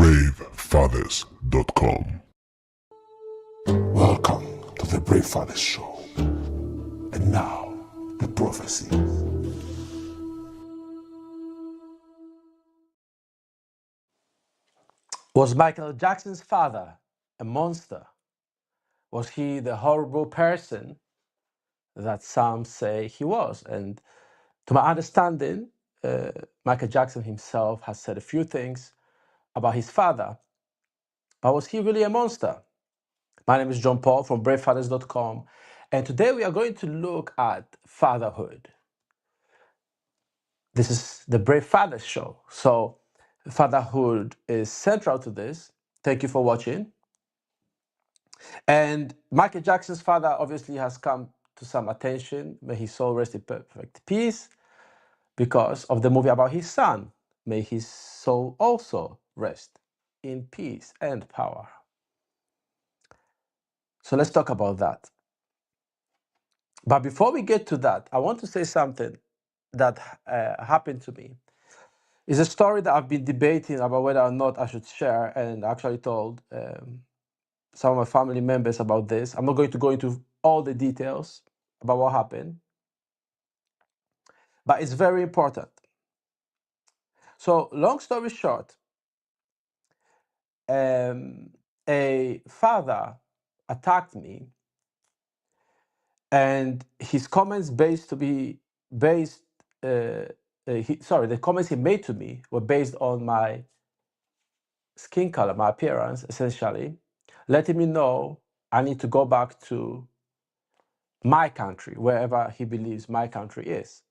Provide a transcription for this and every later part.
bravefathers.com. Welcome to the Brave Fathers Show. And now, the prophecy. Was Michael Jackson's father a monster? Was he the horrible person that some say he was? And to my understanding, Michael Jackson himself has said a few things about his father. But was he really a monster? My name is John Paul from bravefathers.com, and today we are going to look at fatherhood. This is the Brave Fathers Show. So fatherhood is central to this. Thank you for watching. And Michael Jackson's father obviously has come to some attention. May his soul rest in perfect peace because of the movie about his son. May his soul also rest in peace and power. So let's talk about that. But before we get to that, I want to say something that happened to me. It's a story that I've been debating about whether or not I should share, and I actually told some of my family members about this. I'm not going to go into all the details about what happened, but it's very important. So, long story short, a father attacked me, and his comments the comments he made to me were based on my skin color, my appearance, essentially, letting me know I need to go back to my country, wherever he believes my country is.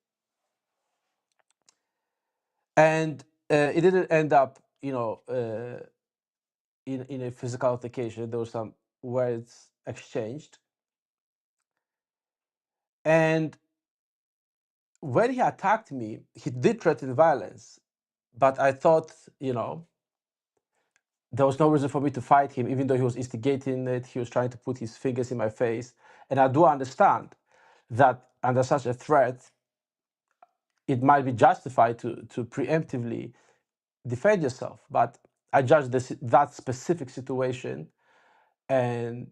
And it didn't end up, in a physical altercation. There were some words exchanged. And when he attacked me, he did threaten violence. But I thought, there was no reason for me to fight him, even though he was instigating it. He was trying to put his fingers in my face. And I do understand that under such a threat, it might be justified to preemptively defend yourself. But I judged that specific situation and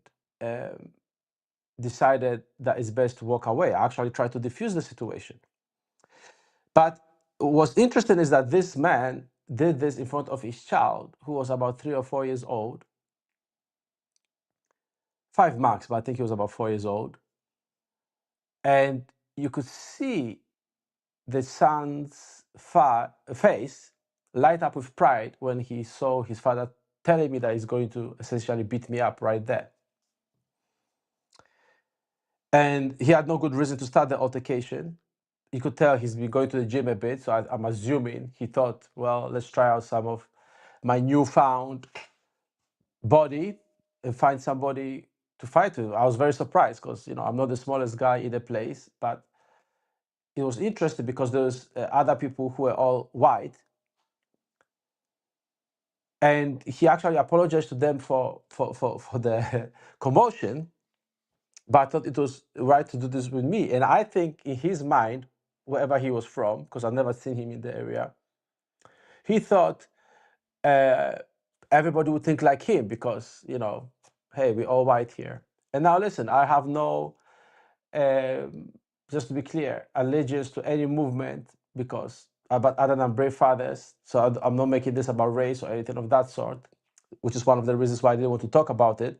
decided that it's best to walk away. I actually tried to defuse the situation. But what's interesting is that this man did this in front of his child, who was about 3 or 4 years old. 5 max, but I think he was about 4 years old. And you could see the son's face light up with pride when he saw his father telling me that he's going to essentially beat me up right there. And he had no good reason to start the altercation. You could tell he's been going to the gym a bit, so I'm assuming he thought, well, let's try out some of my newfound body and find somebody to fight with. I was very surprised because, I'm not the smallest guy in the place, but it was interesting because there's other people who were all white. And he actually apologized to them for the commotion, but I thought it was right to do this with me. And I think in his mind, wherever he was from, because I've never seen him in the area, he thought everybody would think like him because, hey, we're all white here. And now listen, I have no, just to be clear, allegiance to any movement because, but other than Brave Fathers, so I'm not making this about race or anything of that sort, which is one of the reasons why I didn't want to talk about it.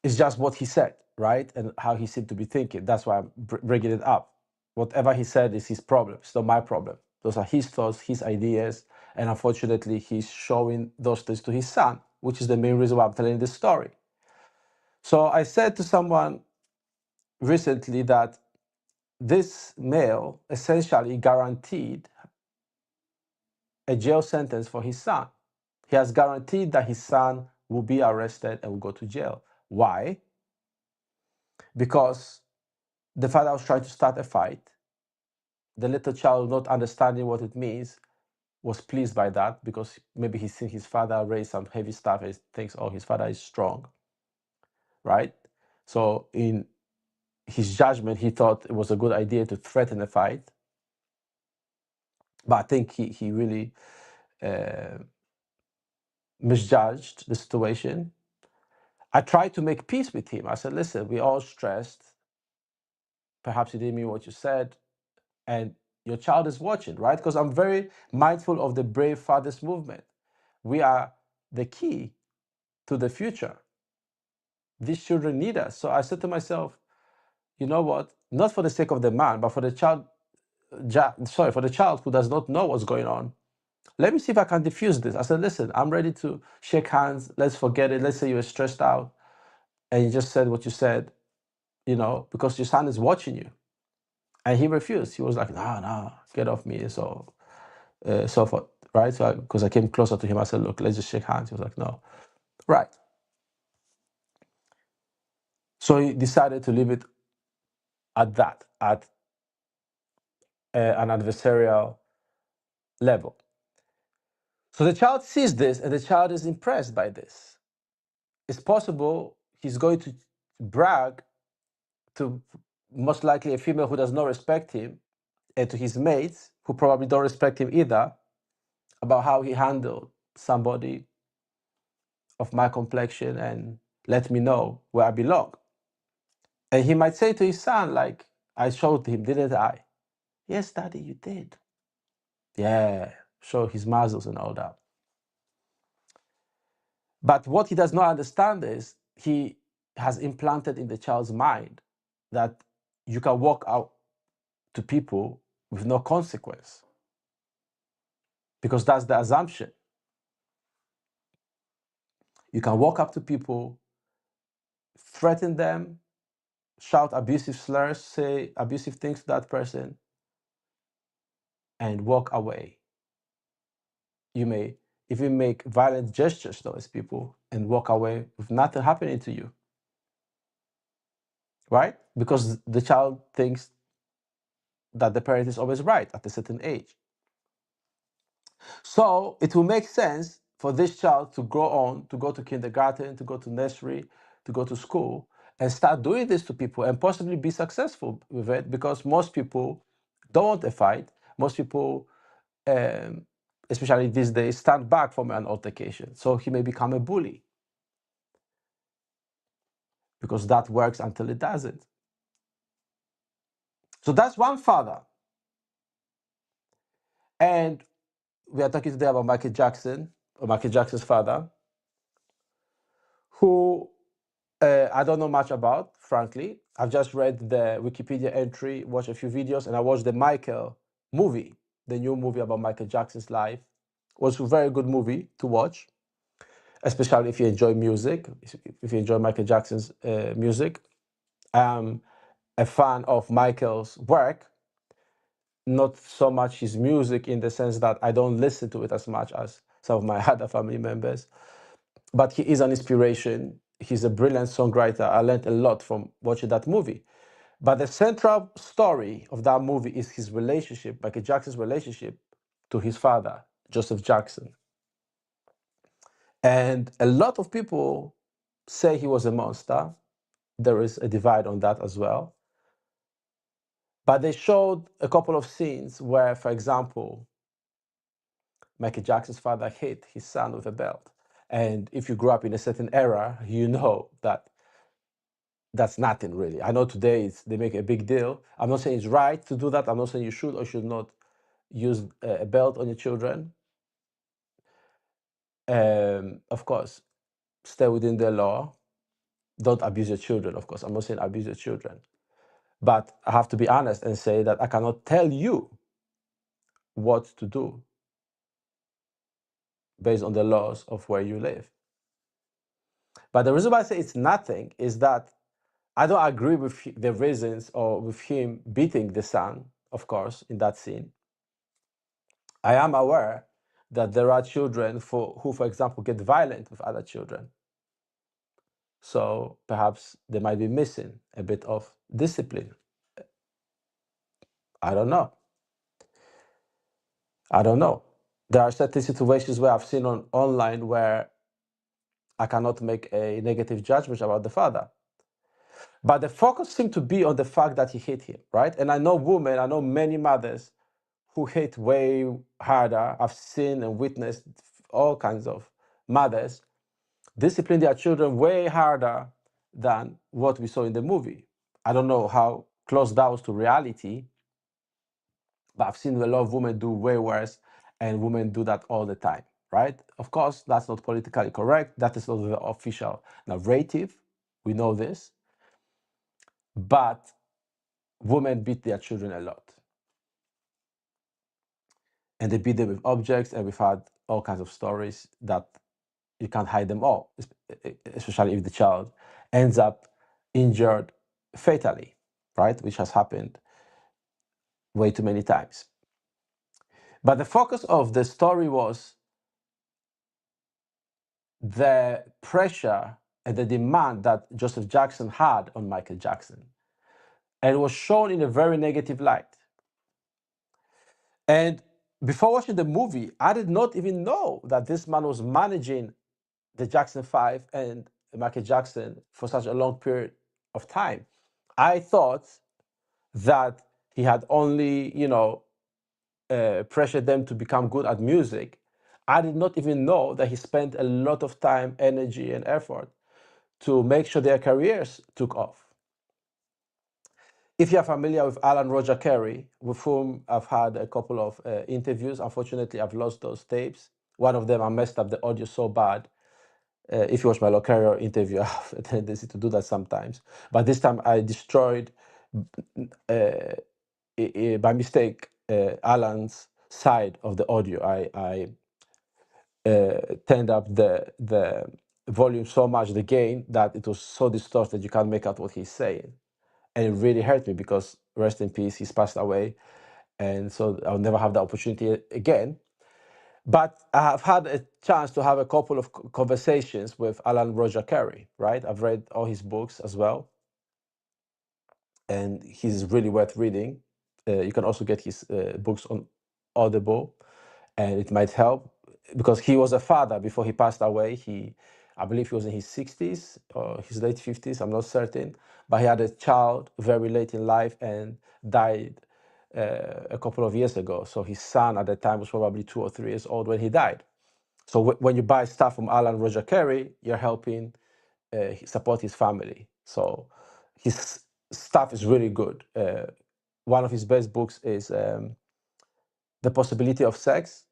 It's just what he said, right? And how he seemed to be thinking. That's why I'm bringing it up. Whatever he said is his problem. It's not my problem. Those are his thoughts, his ideas. And unfortunately, he's showing those things to his son, which is the main reason why I'm telling this story. So I said to someone recently that this male essentially guaranteed a jail sentence for his son. He has guaranteed that his son will be arrested and will go to jail. Why? Because the father was trying to start a fight. The little child, not understanding what it means, was pleased by that because maybe he's seen his father raise some heavy stuff and thinks, oh, his father is strong, right? So in his judgment, he thought it was a good idea to threaten a fight. But I think he really misjudged the situation. I tried to make peace with him. I said, listen, we're all stressed. Perhaps you didn't mean what you said. And your child is watching, right? Because I'm very mindful of the Brave Fathers movement. We are the key to the future. These children need us. So I said to myself, you know what? Not for the sake of the man, but for the child, for the child who does not know what's going on. Let me see if I can diffuse this. I said, listen, I'm ready to shake hands. Let's forget it. Let's say you were stressed out and you just said what you said, because your son is watching you. And he refused. He was like, no, get off me. So forth, right? So because I came closer to him, I said, look, let's just shake hands. He was like, no. Right. So he decided to leave it at that, at an adversarial level. So the child sees this and the child is impressed by this. It's possible he's going to brag to most likely a female who does not respect him and to his mates who probably don't respect him either about how he handled somebody of my complexion and let me know where I belong. And he might say to his son, like, I showed him, didn't I? Yes, Daddy, you did. Yeah, show his muscles and all that. But what he does not understand is he has implanted in the child's mind that you can walk out to people with no consequence. Because that's the assumption. You can walk up to people, threaten them, shout abusive slurs, say abusive things to that person, and walk away. You may even make violent gestures towards people and walk away with nothing happening to you. Right? Because the child thinks that the parent is always right at a certain age. So it will make sense for this child to grow on, to go to kindergarten, to go to nursery, to go to school, and start doing this to people and possibly be successful with it, because most people don't want a fight. Most people, especially these days, stand back from an altercation. So he may become a bully, because that works until it doesn't. So that's one father. And we are talking today about Michael Jackson, or Michael Jackson's father, who I don't know much about, frankly. I've just read the Wikipedia entry, watched a few videos, and I watched the Michael movie, the new movie about Michael Jackson's life. It was a very good movie to watch, especially if you enjoy music, if you enjoy Michael Jackson's music. I'm a fan of Michael's work, not so much his music in the sense that I don't listen to it as much as some of my other family members, but he is an inspiration. He's a brilliant songwriter. I learned a lot from watching that movie. But the central story of that movie is his relationship, Michael Jackson's relationship to his father, Joseph Jackson. And a lot of people say he was a monster. There is a divide on that as well. But they showed a couple of scenes where, for example, Michael Jackson's father hit his son with a belt. And if you grew up in a certain era, you know that that's nothing really. I know today they make a big deal. I'm not saying it's right to do that. I'm not saying you should or should not use a belt on your children. Of course, stay within the law. Don't abuse your children, of course. I'm not saying abuse your children. But I have to be honest and say that I cannot tell you what to do based on the laws of where you live. But the reason why I say it's nothing is that I don't agree with the reasons or with him beating the son, of course, in that scene. I am aware that there are children who, for example, get violent with other children. So perhaps they might be missing a bit of discipline. I don't know. There are certain situations where I've seen online where I cannot make a negative judgment about the father. But the focus seemed to be on the fact that he hit him, right? And I know many mothers who hit way harder. I've seen and witnessed all kinds of mothers discipline their children way harder than what we saw in the movie. I don't know how close that was to reality, but I've seen a lot of women do way worse, and women do that all the time, right? Of course, that's not politically correct. That is not the official narrative. We know this. But women beat their children a lot. And they beat them with objects, and we've had all kinds of stories that you can't hide them all, especially if the child ends up injured fatally, right? Which has happened way too many times. But the focus of the story was the pressure and the demand that Joseph Jackson had on Michael Jackson. And it was shown in a very negative light. And before watching the movie, I did not even know that this man was managing the Jackson 5 and Michael Jackson for such a long period of time. I thought that he had only, pressured them to become good at music. I did not even know that he spent a lot of time, energy, and effort to make sure their careers took off. If you're familiar with Alan Roger Carey, with whom I've had a couple of interviews, unfortunately, I've lost those tapes. One of them, I messed up the audio so bad. If you watch my Locario interview, I have a tendency to do that sometimes. But this time I destroyed, by mistake, Alan's side of the audio. I turned up the volume so much, the gain, that it was so distorted you can't make out what he's saying. And it really hurt me because, rest in peace, he's passed away. And so I'll never have the opportunity again. But I have had a chance to have a couple of conversations with Alan Roger Carey, right? I've read all his books as well. And he's really worth reading. You can also get his books on Audible, and it might help because he was a father before he passed away. I believe he was in his 60s or his late 50s, I'm not certain, but he had a child very late in life and died a couple of years ago. So his son at the time was probably 2 or 3 years old when he died. So when you buy stuff from Alan Roger Carey, you're helping support his family. So his stuff is really good. One of his best books is The Possibility of Sex,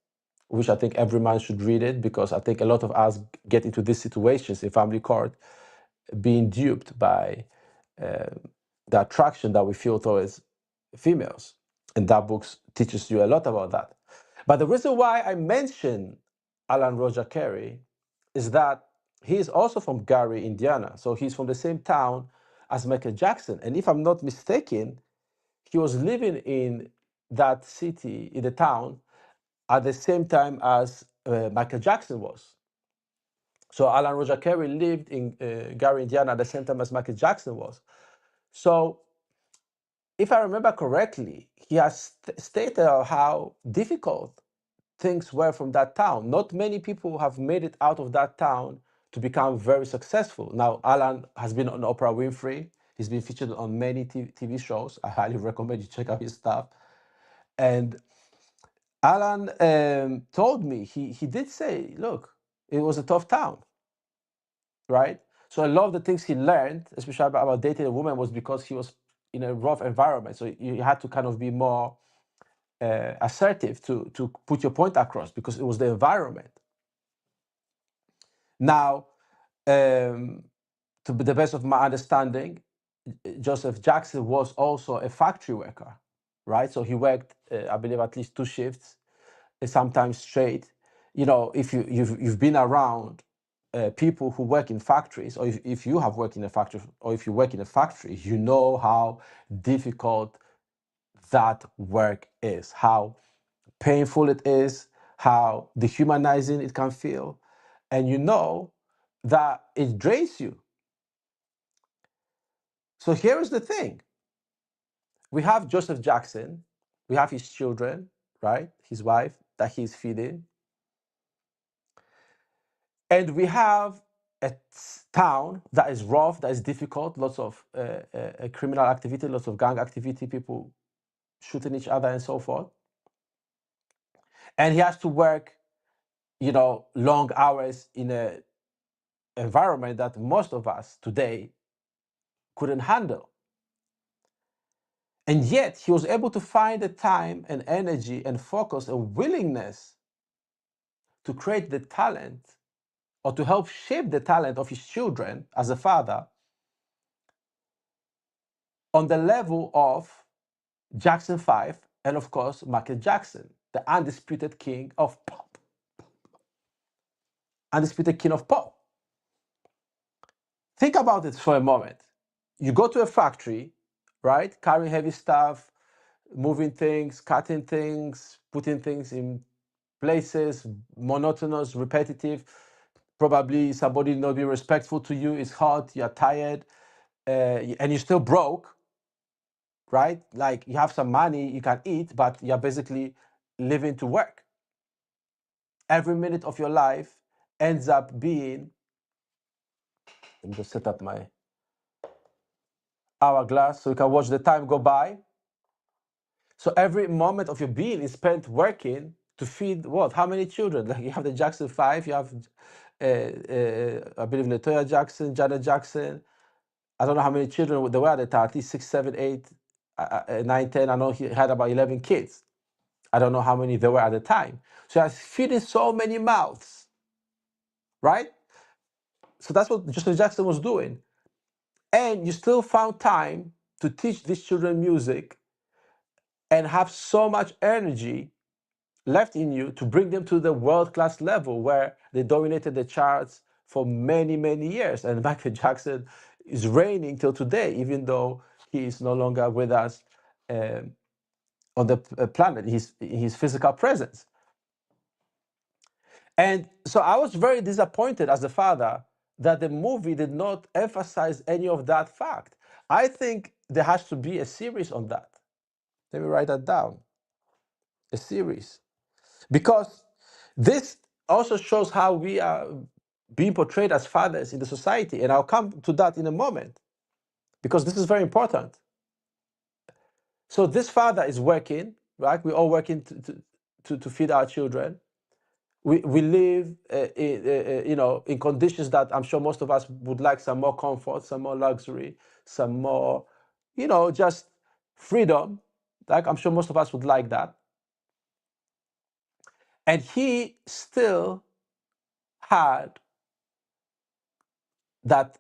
which I think every man should read it, because I think a lot of us get into these situations in family court being duped by the attraction that we feel towards females. And that book teaches you a lot about that. But the reason why I mention Alan Roger Carey is that he is also from Gary, Indiana. So he's from the same town as Michael Jackson. And if I'm not mistaken, he was living in that city, in the town, at the same time as Michael Jackson was. So Alan Roger Carey lived in Gary, Indiana at the same time as Michael Jackson was. So if I remember correctly, he has stated how difficult things were from that town. Not many people have made it out of that town to become very successful. Now, Alan has been on Oprah Winfrey. He's been featured on many TV shows. I highly recommend you check out his stuff. And Alan told me, he did say, look, it was a tough town, right? So a lot of the things he learned, especially about dating a woman, was because he was in a rough environment. So you had to kind of be more assertive to put your point across because it was the environment. Now, to the best of my understanding, Joseph Jackson was also a factory worker, right? So he worked, I believe, at least 2 shifts, sometimes straight. You know, if you've been around people who work in factories, or if you have worked in a factory, or if you work in a factory, you know how difficult that work is, how painful it is, how dehumanizing it can feel, and you know that it drains you. So here is the thing. We have Joseph Jackson, we have his children, right? His wife that he's feeding. And we have a town that is rough, that is difficult, lots of criminal activity, lots of gang activity, people shooting each other and so forth. And he has to work, long hours in a environment that most of us today couldn't handle. And yet he was able to find the time and energy and focus and willingness to create the talent or to help shape the talent of his children as a father on the level of Jackson 5 and, of course, Michael Jackson, the undisputed king of pop. Undisputed king of pop. Think about it for a moment. You go to a factory, right? Carrying heavy stuff, moving things, cutting things, putting things in places, monotonous, repetitive. Probably somebody not being respectful to you. It's hot, you're tired, and you're still broke, right? Like you have some money, you can eat, but you're basically living to work. Every minute of your life ends up being, let me just set up my hourglass so you can watch the time go by. So every moment of your being is spent working to feed what? How many children? Like you have the Jackson 5, you have, I believe, Latoya Jackson, Janet Jackson. I don't know how many children there were at the time, at least 6, 7, 8, 9, 10. I know he had about 11 kids. I don't know how many there were at the time. So I was feeding so many mouths, right? So that's what Joseph Jackson was doing. And you still found time to teach these children music and have so much energy left in you to bring them to the world-class level where they dominated the charts for many, many years. And Michael Jackson is reigning till today, even though he is no longer with us on the planet, his physical presence. And so I was very disappointed as a father that the movie did not emphasize any of that fact. I think there has to be a series on that. Let me write that down. A series. Because this also shows how we are being portrayed as fathers in the society. And I'll come to that in a moment, because this is very important. So this father is working, right? We're all working to feed our children. We live, in conditions that I'm sure most of us would like some more comfort, some more luxury, some more, just freedom. Like I'm sure most of us would like that. And he still had that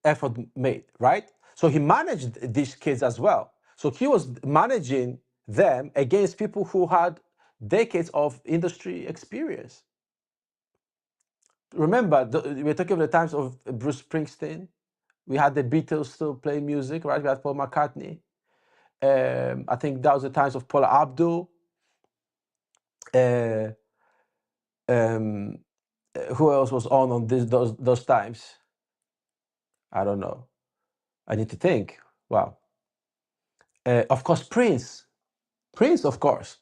effort made, right? So he managed these kids as well. So he was managing them against people who had decades of industry experience. Remember, we're talking of the times of Bruce Springsteen. We had the Beatles still playing music, right? We had Paul McCartney. I think that was the times of Paula Abdul. Who else was on those times? I don't know. I need to think. Wow. Of course, Prince. Prince, of course.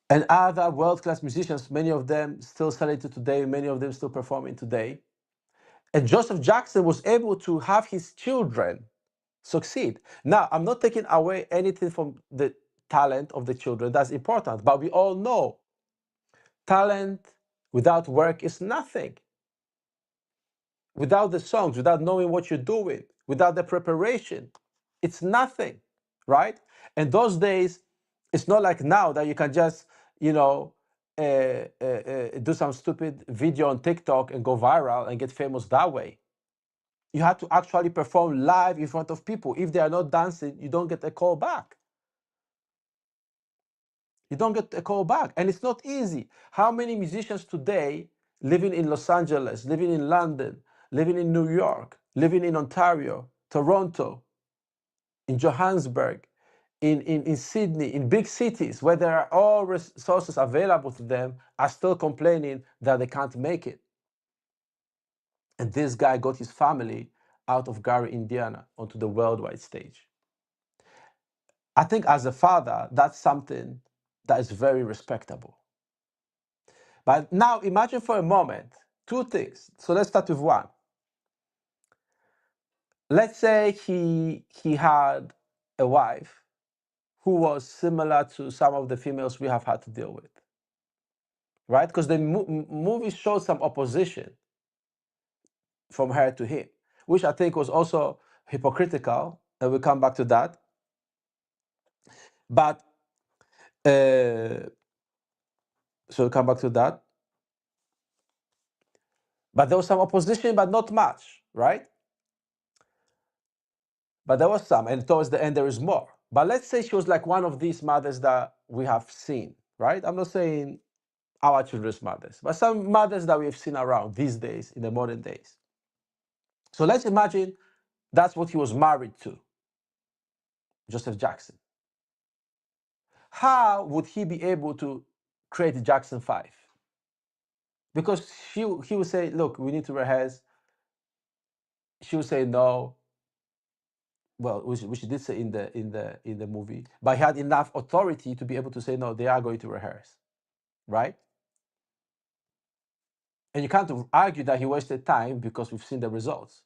And other world-class musicians, many of them still celebrated today, many of them still performing today. And Joseph Jackson was able to have his children succeed. Now, I'm not taking away anything from the talent of the children. That's important. But we all know talent without work is nothing. Without the songs, without knowing what you're doing, without the preparation, it's nothing, right? And those days, it's not like now that you can just, do some stupid video on TikTok and go viral and get famous that way. You have to actually perform live in front of people. If they are not dancing, you don't get a call back. You don't get a call back. And it's not easy. How many musicians today living in Los Angeles, living in London, living in New York, living in Ontario, Toronto, in Johannesburg, in Sydney, in big cities where there are all resources available to them, are still complaining that they can't make it. And this guy got his family out of Gary, Indiana, onto the worldwide stage. I think as a father, that's something that is very respectable. But now imagine for a moment, two things. So let's start with one. Let's say he had a wife who was similar to some of the females we have had to deal with, right? Because the movie showed some opposition from her to him, which I think was also hypocritical, and we'll come back to that. But so we'll come back to that. But there was some opposition, but not much, right? But there was some, and towards the end there is more. But let's say she was like one of these mothers that we have seen, right? I'm not saying our children's mothers, but some mothers that we've seen around these days, in the modern days. So let's imagine that's what he was married to, Joseph Jackson. How would he be able to create Jackson 5? Because he would say, look, we need to rehearse. She would say no. Well, which she did say in the movie, but he had enough authority to be able to say no, they are going to rehearse, right? And you can't argue that he wasted time because we've seen the results.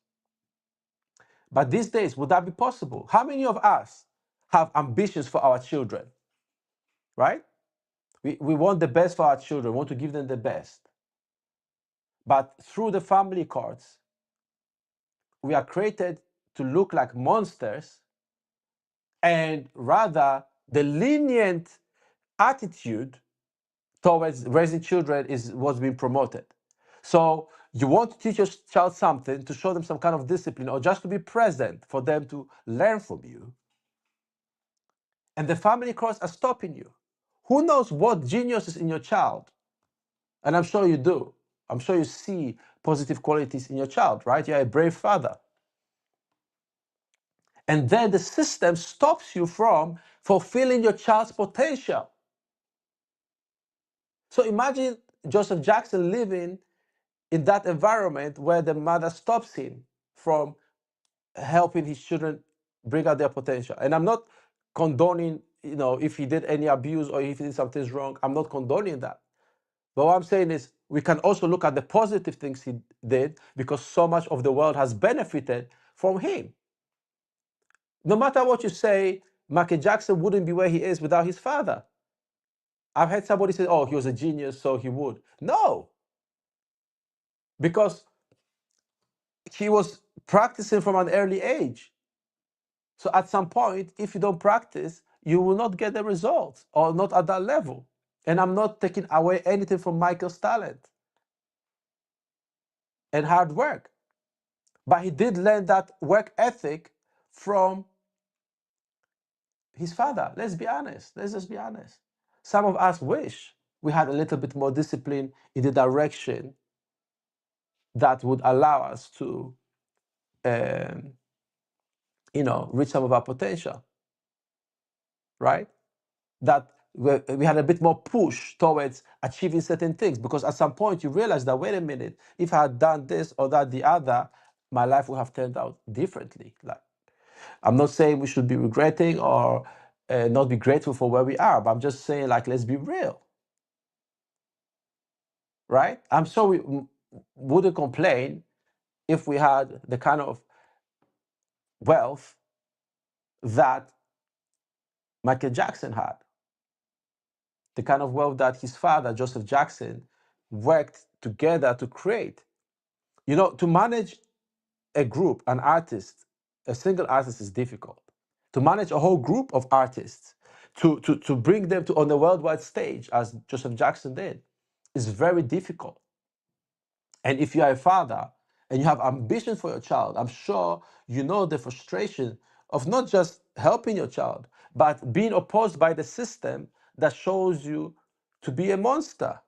But these days, would that be possible? How many of us have ambitions for our children, right? We want the best for our children, want to give them the best. But through the family courts, we are created to look like monsters, and rather the lenient attitude towards raising children is what's being promoted. So you want to teach your child something, to show them some kind of discipline, or just to be present for them to learn from you. And the family courts are stopping you. Who knows what genius is in your child? And I'm sure you do. I'm sure you see positive qualities in your child, right? You're a brave father. And then the system stops you from fulfilling your child's potential. So imagine Joseph Jackson living in that environment where the mother stops him from helping his children bring out their potential. And I'm not condoning, if he did any abuse or if he did something wrong, I'm not condoning that. But what I'm saying is we can also look at the positive things he did, because so much of the world has benefited from him. No matter what you say, Michael Jackson wouldn't be where he is without his father. I've heard somebody say, oh, he was a genius, so he would. No. Because he was practicing from an early age. So at some point, if you don't practice, you will not get the results, or not at that level. And I'm not taking away anything from Michael's talent and hard work. But he did learn that work ethic from his father. Let's be honest. Let's just be honest. Some of us wish we had a little bit more discipline in the direction that would allow us to, reach some of our potential, right? That we had a bit more push towards achieving certain things, because at some point you realize that, wait a minute, if I had done this or that, the other, my life would have turned out differently. Like, I'm not saying we should be regretting or not be grateful for where we are, but I'm just saying, like, let's be real, right? I'm sure we wouldn't complain if we had the kind of wealth that Michael Jackson had, the kind of wealth that his father, Joseph Jackson, worked together to create. To manage a group, an artist, a single artist is difficult. To manage a whole group of artists, to bring them on the worldwide stage, as Joseph Jackson did, is very difficult. And if you are a father and you have ambition for your child, I'm sure you know the frustration of not just helping your child, but being opposed by the system that shows you to be a monster.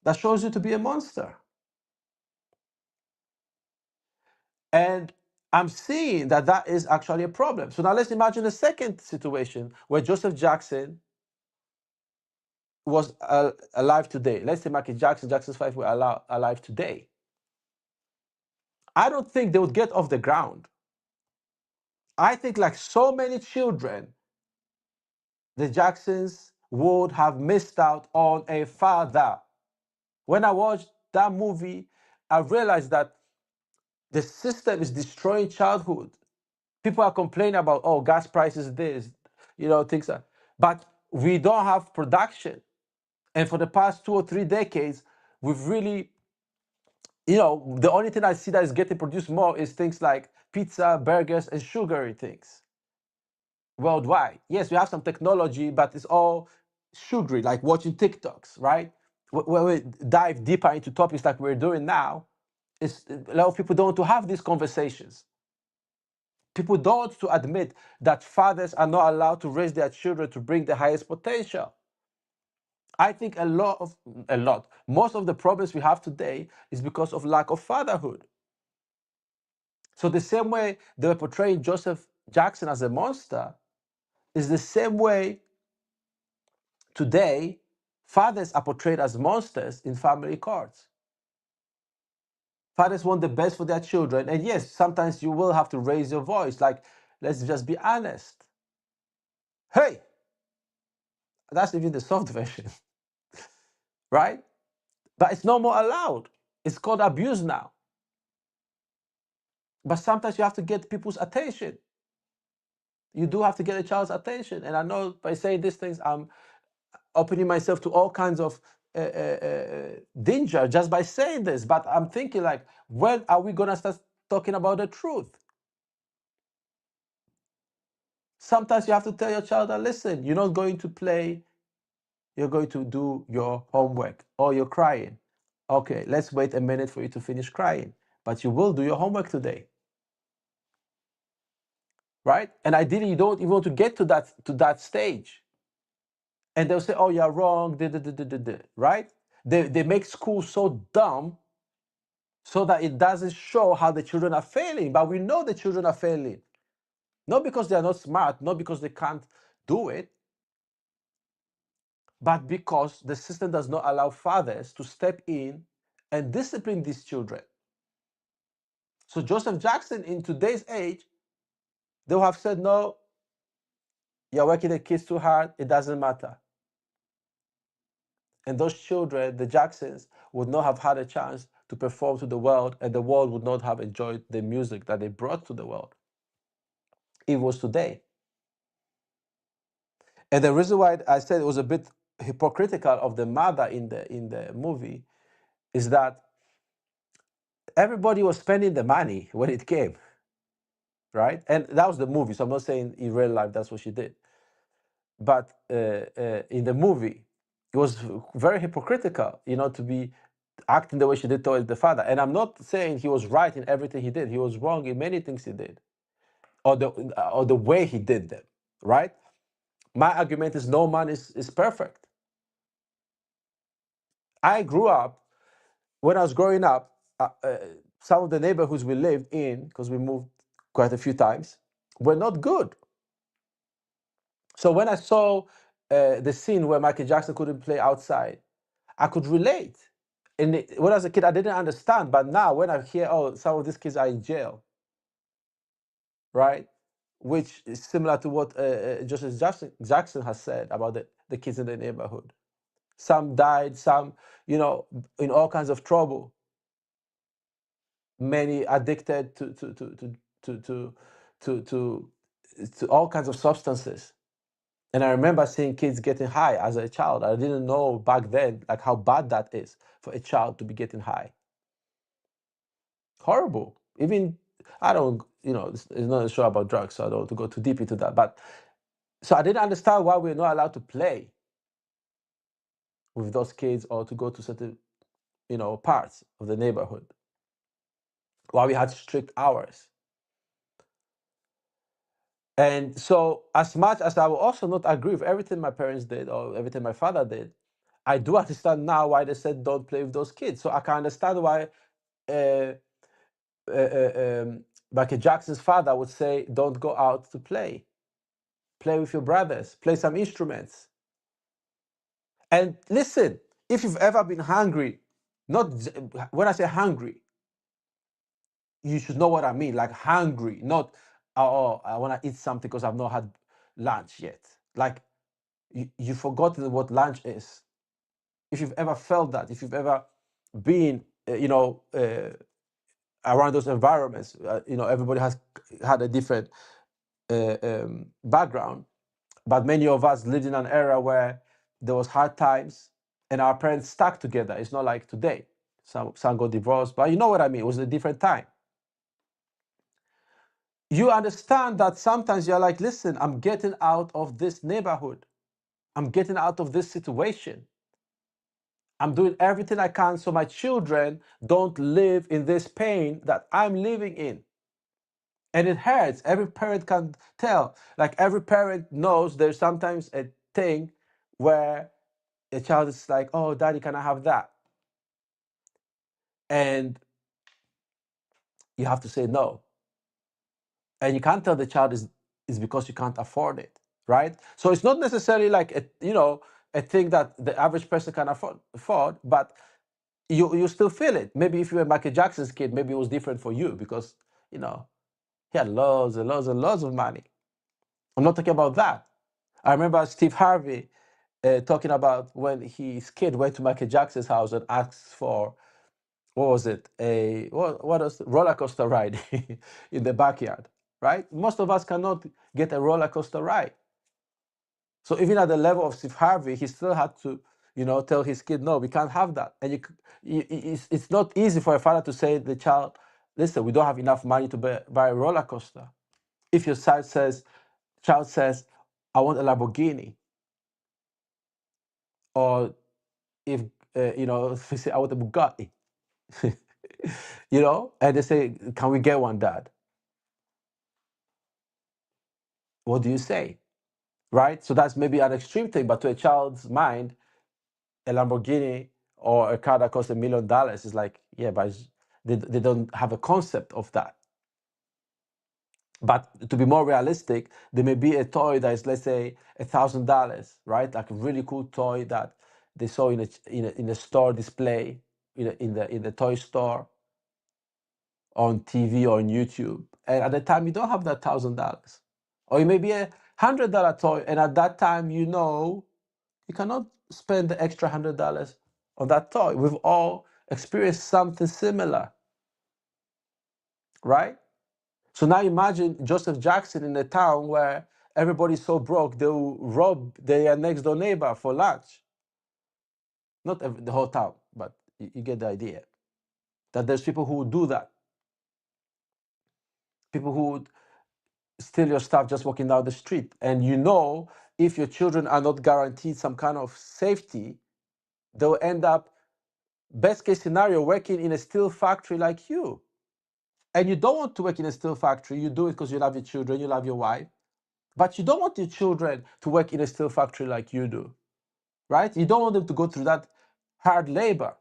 That shows you to be a monster. And I'm seeing that that is actually a problem. So now let's imagine a second situation where Joseph Jackson was alive today. Let's say Michael Jackson, Jackson's 5 were alive today. I don't think they would get off the ground. I think, like so many children, the Jacksons would have missed out on a father. When I watched that movie, I realized that the system is destroying childhood. People are complaining about, oh, gas prices, this, things like, but we don't have production. And for the past 2 or 3 decades, we've really, the only thing I see that is getting produced more is things like pizza, burgers, and sugary things worldwide. Yes, we have some technology, but it's all sugary, like watching TikToks, right? When we dive deeper into topics like we're doing now, a lot of people don't want to have these conversations. People don't want to admit that fathers are not allowed to raise their children to bring the highest potential. I think most of the problems we have today is because of lack of fatherhood. So the same way they were portraying Joseph Jackson as a monster is the same way today fathers are portrayed as monsters in family courts. Fathers want the best for their children, and yes, sometimes you will have to raise your voice. Like, let's just be honest. Hey, that's even the soft version, right? But it's no more allowed. It's called abuse now. But sometimes you have to get people's attention. You do have to get a child's attention. And I know by saying these things, I'm opening myself to all kinds of danger just by saying this. But I'm thinking, like, when are we going to start talking about the truth? Sometimes you have to tell your child that, listen, you're not going to play, you're going to do your homework, or you're crying. Okay, let's wait a minute for you to finish crying, but you will do your homework today. Right? And ideally, you don't even want to get to that stage. And they'll say, oh, you're wrong, right? They make school so dumb so that it doesn't show how the children are failing. But we know the children are failing. Not because they are not smart, not because they can't do it, but because the system does not allow fathers to step in and discipline these children. So Joseph Jackson, in today's age, they will have said, no, you're working the kids too hard, it doesn't matter. And those children, the Jacksons, would not have had a chance to perform to the world, and the world would not have enjoyed the music that they brought to the world. It was today. And the reason why I said it was a bit hypocritical of the mother in the movie is that everybody was spending the money when it came, right? And that was the movie, so I'm not saying in real life that's what she did. But in the movie, it was very hypocritical, to be acting the way she did towards the father. And I'm not saying he was right in everything he did. He was wrong in many things he did, or the way he did them, right? My argument is no man is perfect. I grew up, when I was growing up, some of the neighborhoods we lived in, because we moved quite a few times, were not good. So when I saw the scene where Michael Jackson couldn't play outside, I could relate. And when I was a kid, I didn't understand. But now when I hear, oh, some of these kids are in jail, right? Which is similar to what Joseph Jackson has said about the kids in the neighborhood. Some died, some, in all kinds of trouble. Many addicted to all kinds of substances. And I remember seeing kids getting high as a child. I didn't know back then, like, how bad that is for a child to be getting high. Horrible. Even, I don't, it's not a show about drugs, so I don't want to go too deep into that. But so I didn't understand why we're not allowed to play with those kids or to go to certain, parts of the neighborhood. Why we had strict hours. And so, as much as I will also not agree with everything my parents did or everything my father did, I do understand now why they said don't play with those kids. So I can understand why Michael Jackson's father would say, don't go out to play. Play with your brothers. Play some instruments. And listen, if you've ever been hungry, not when I say hungry, you should know what I mean. Like hungry, not, oh, I want to eat something because I've not had lunch yet. Like you've forgotten what lunch is. If you've ever felt that, if you've ever been, around those environments, everybody has had a different background, but many of us lived in an era where there was hard times and our parents stuck together. It's not like today. Some got divorced, but you know what I mean. It was a different time. You understand that sometimes you're like, listen, I'm getting out of this neighborhood. I'm getting out of this situation. I'm doing everything I can so my children don't live in this pain that I'm living in. And it hurts. Every parent can tell. Like every parent knows there's sometimes a thing where a child is like, oh, daddy, can I have that? And you have to say no. And you can't tell the child is because you can't afford it, right? So it's not necessarily like a thing that the average person can afford, but you still feel it. Maybe if you were Michael Jackson's kid, maybe it was different for you because he had loads and loads and loads of money. I'm not talking about that. I remember Steve Harvey talking about when his kid went to Michael Jackson's house and asked for, what was it, what was roller coaster ride in the backyard, right? Most of us cannot get a roller coaster ride. So even at the level of Steve Harvey, he still had to, tell his kid, no, we can't have that. And it's not easy for a father to say to the child, listen, we don't have enough money to buy a roller coaster. If your child says, I want a Lamborghini, or if if they say, I want a Bugatti, and they say, can we get one, Dad? What do you say? Right? So that's maybe an extreme thing, but to a child's mind, a Lamborghini or a car that costs $1 million is like, yeah, but they don't have a concept of that. But to be more realistic, there may be a toy that is, let's say, $1,000, right? Like a really cool toy that they saw in a store display, in the toy store, on TV or on YouTube. And at the time, you don't have that $1,000. Or it may be $100 toy, and at that time, you cannot spend the extra $100 on that toy. We've all experienced something similar, right? So now imagine Joseph Jackson in a town where everybody's so broke, they will rob their next door neighbor for lunch. Not the whole town, but you get the idea. That there's people who would do that. People who would steal your stuff just walking down the street. And if your children are not guaranteed some kind of safety, they'll end up, best case scenario, working in a steel factory like you. And you don't want to work in a steel factory. You do it because you love your children, you love your wife. But you don't want your children to work in a steel factory like you do, right? You don't want them to go through that hard labor.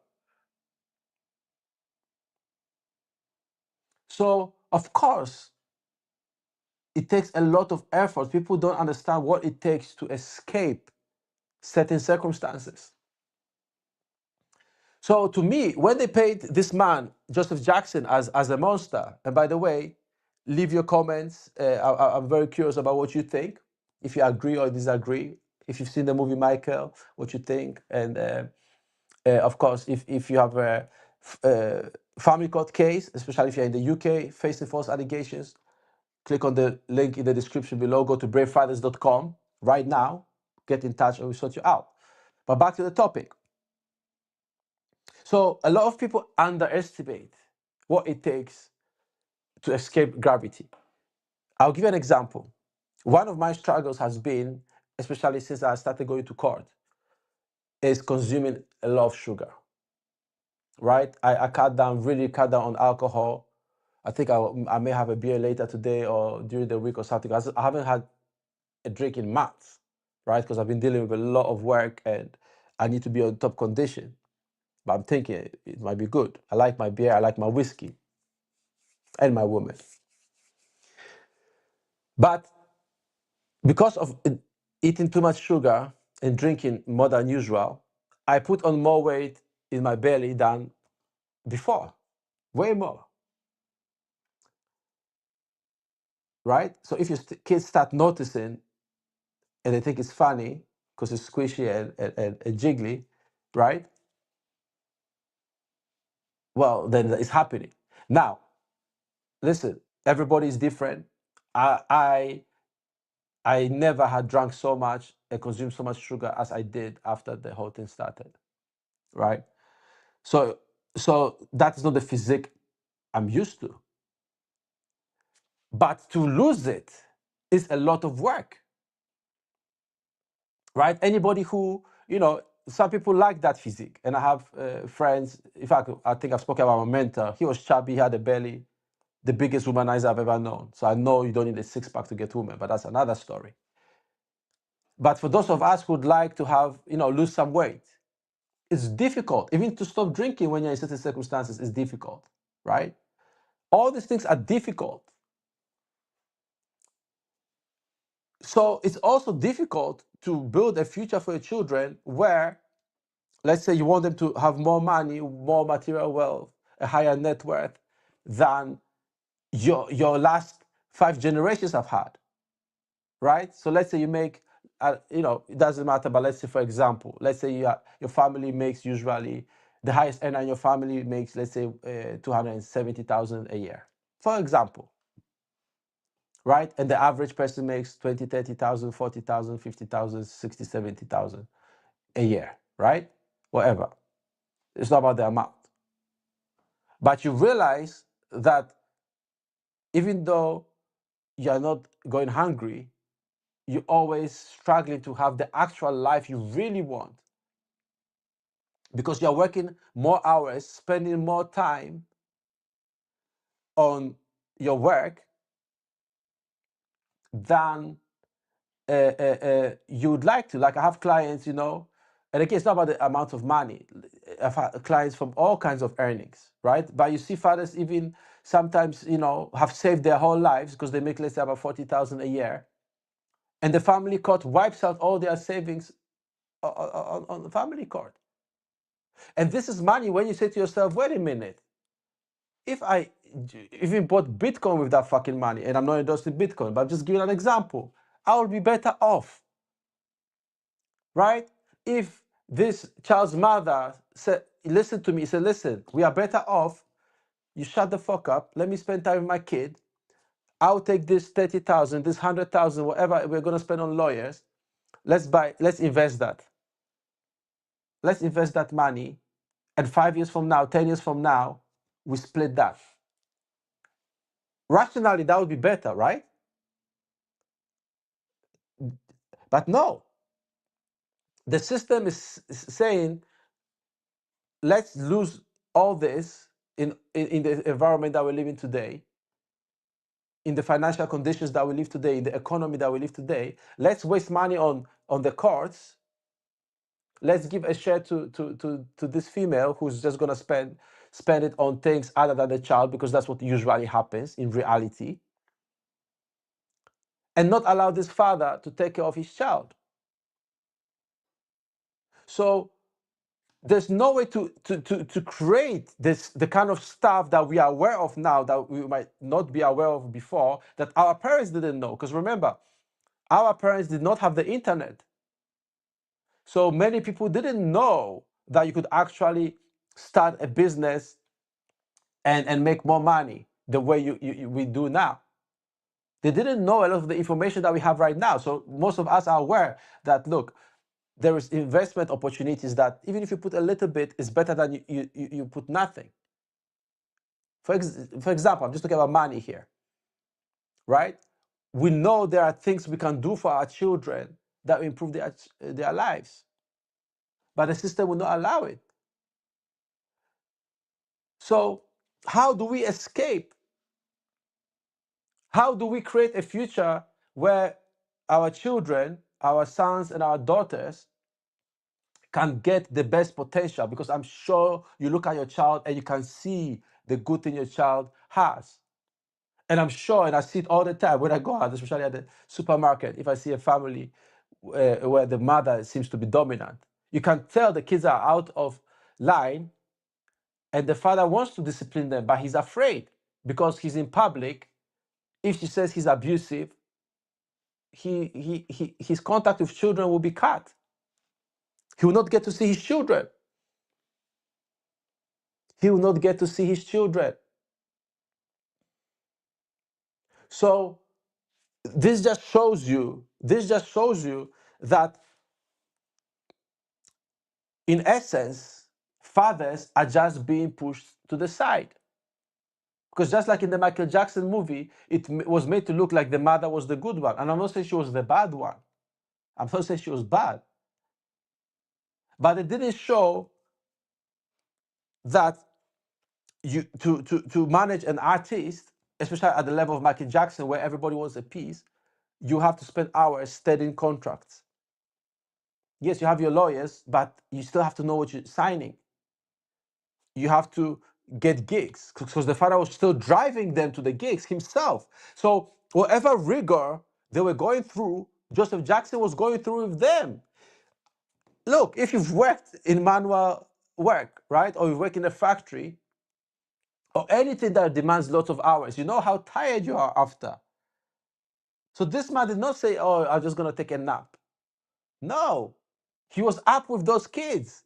So, of course, it takes a lot of effort. People don't understand what it takes to escape certain circumstances. So to me, when they paid this man, Joseph Jackson, as a monster, and by the way, leave your comments. I'm very curious about what you think, if you agree or disagree. If you've seen the movie Michael, what you think. And of course, if you have a family court case, especially if you're in the UK facing false allegations, click on the link in the description below. Go to bravefathers.com right now. Get in touch and we'll sort you out. But back to the topic. So a lot of people underestimate what it takes to escape gravity. I'll give you an example. One of my struggles has been, especially since I started going to court, is consuming a lot of sugar. Right? I really cut down on alcohol. I think I may have a beer later today or during the week or something. I haven't had a drink in months, right? Because I've been dealing with a lot of work and I need to be on top condition. But I'm thinking it might be good. I like my beer, I like my whiskey, and my woman. But because of eating too much sugar and drinking more than usual, I put on more weight in my belly than before, way more. Right? So if your kids start noticing and they think it's funny because it's squishy and jiggly, right? Well, then it's happening. Now, listen, everybody is different. I I never had drunk so much and consumed so much sugar as I did after the whole thing started, right? So that is not the physique I'm used to. But to lose it is a lot of work, right? Anybody who, some people like that physique. And I have friends, in fact, I think I've spoken about my mentor. He was chubby, he had a belly, the biggest womanizer I've ever known. So I know you don't need a six-pack to get women, but that's another story. But for those of us who'd like to have, lose some weight, it's difficult. Even to stop drinking when you're in certain circumstances is difficult, right? All these things are difficult. So it's also difficult to build a future for your children where, let's say you want them to have more money, more material wealth, a higher net worth than your last 5 generations have had, right? So let's say you make, it doesn't matter, but let's say, for example, let's say your family makes usually, the highest earner in your family makes, let's say, 270,000 a year, for example, right? And the average person makes 20, 30,000, 40,000, 50,000, 60, 70,000 a year, right? Whatever. It's not about the amount. But you realize that even though you're not going hungry, you're always struggling to have the actual life you really want because you're working more hours, spending more time on your work than you would like to. Like I have clients, and again, it's not about the amount of money. I've had clients from all kinds of earnings, right? But you see fathers even sometimes, have saved their whole lives because they make, let's say, about 40,000 a year. And the family court wipes out all their savings on the family court. And this is money when you say to yourself, wait a minute, if I even bought Bitcoin with that fucking money, and I'm not endorsing Bitcoin, but I'm just giving an example, I will be better off, right? If this child's mother said, listen to me, said, listen, we are better off, you shut the fuck up, let me spend time with my kid, I'll take this 30,000, this 100,000, whatever we're gonna spend on lawyers, let's invest that. Let's invest that money, and 5 years from now, 10 years from now, we split that. Rationally, that would be better, right? But no, the system is saying, let's lose all this in the environment that we live in today, in the financial conditions that we live today, in the economy that we live today. Let's waste money on the courts. Let's give a share to this female who's just gonna spend it on things other than the child, because that's what usually happens in reality. And not allow this father to take care of his child. So there's no way to create the kind of stuff that we are aware of now that we might not be aware of before, that our parents didn't know. Because remember, our parents did not have the internet. So many people didn't know that you could actually start a business and make more money the way we do now. They didn't know a lot of the information that we have right now. So most of us are aware that, look, there is investment opportunities that even if you put a little bit, it's better than you put nothing. For example, I'm just talking about money here, right? We know there are things we can do for our children that will improve their lives, but the system will not allow it. So how do we escape? How do we create a future where our children, our sons and our daughters, can get the best potential? Because I'm sure you look at your child and you can see the good thing your child has. And I'm sure, and I see it all the time when I go out, especially at the supermarket, if I see a family where the mother seems to be dominant, you can tell the kids are out of line and the father wants to discipline them, but he's afraid because he's in public. If she says he's abusive, his contact with children will be cut. He will not get to see his children. He will not get to see his children. So This just shows you that in essence, fathers are just being pushed to the side. Because just like in the Michael Jackson movie, it was made to look like the mother was the good one. And I'm not saying she was the bad one. I'm not saying she was bad. But it didn't show that to manage an artist, especially at the level of Michael Jackson, where everybody wants a piece, you have to spend hours studying contracts. Yes, you have your lawyers, but you still have to know what you're signing. You have to get gigs because the father was still driving them to the gigs himself. So whatever rigor they were going through, Joseph Jackson was going through with them. Look, if you've worked in manual work, right, or you work in a factory, or anything that demands lots of hours, you know how tired you are after. So this man did not say, oh, I'm just going to take a nap. No, he was up with those kids.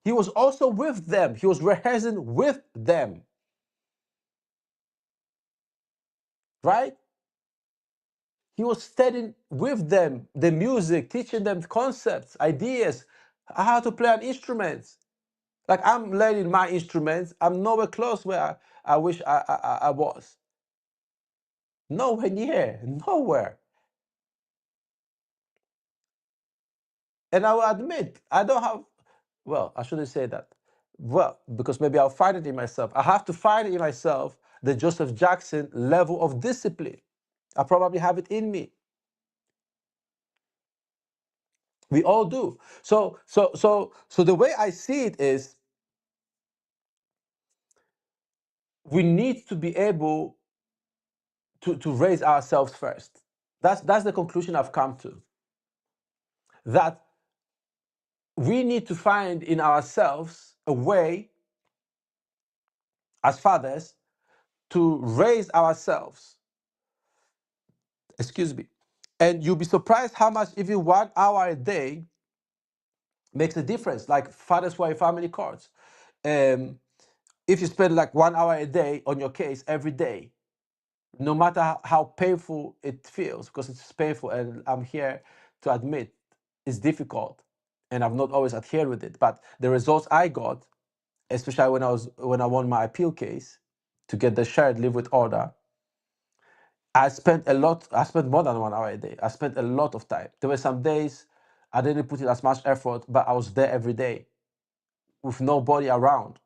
He was also with them. He was rehearsing with them, right? He was studying with them the music, teaching them concepts, ideas, how to play an instrument. Like I'm learning my instruments. I'm nowhere close where I wish I was. Nowhere near, nowhere. And I will admit, I don't have, well, I shouldn't say that. Well, because maybe I'll find it in myself. I have to find it in myself the Joseph Jackson level of discipline. I probably have it in me. We all do. So the way I see it is we need to be able to raise ourselves first. That's the conclusion I've come to. That we need to find in ourselves a way as fathers to raise ourselves. Excuse me. And you'll be surprised how much even 1 hour a day makes a difference. Like fathers who are in family courts. If you spend like 1 hour a day on your case every day, no matter how painful it feels, because it's painful, and I'm here to admit it's difficult, and I've not always adhered with it. But the results I got, especially when I won my appeal case to get the shared live with order, I spent more than 1 hour a day. I spent a lot of time. There were some days I didn't put in as much effort, but I was there every day with nobody around.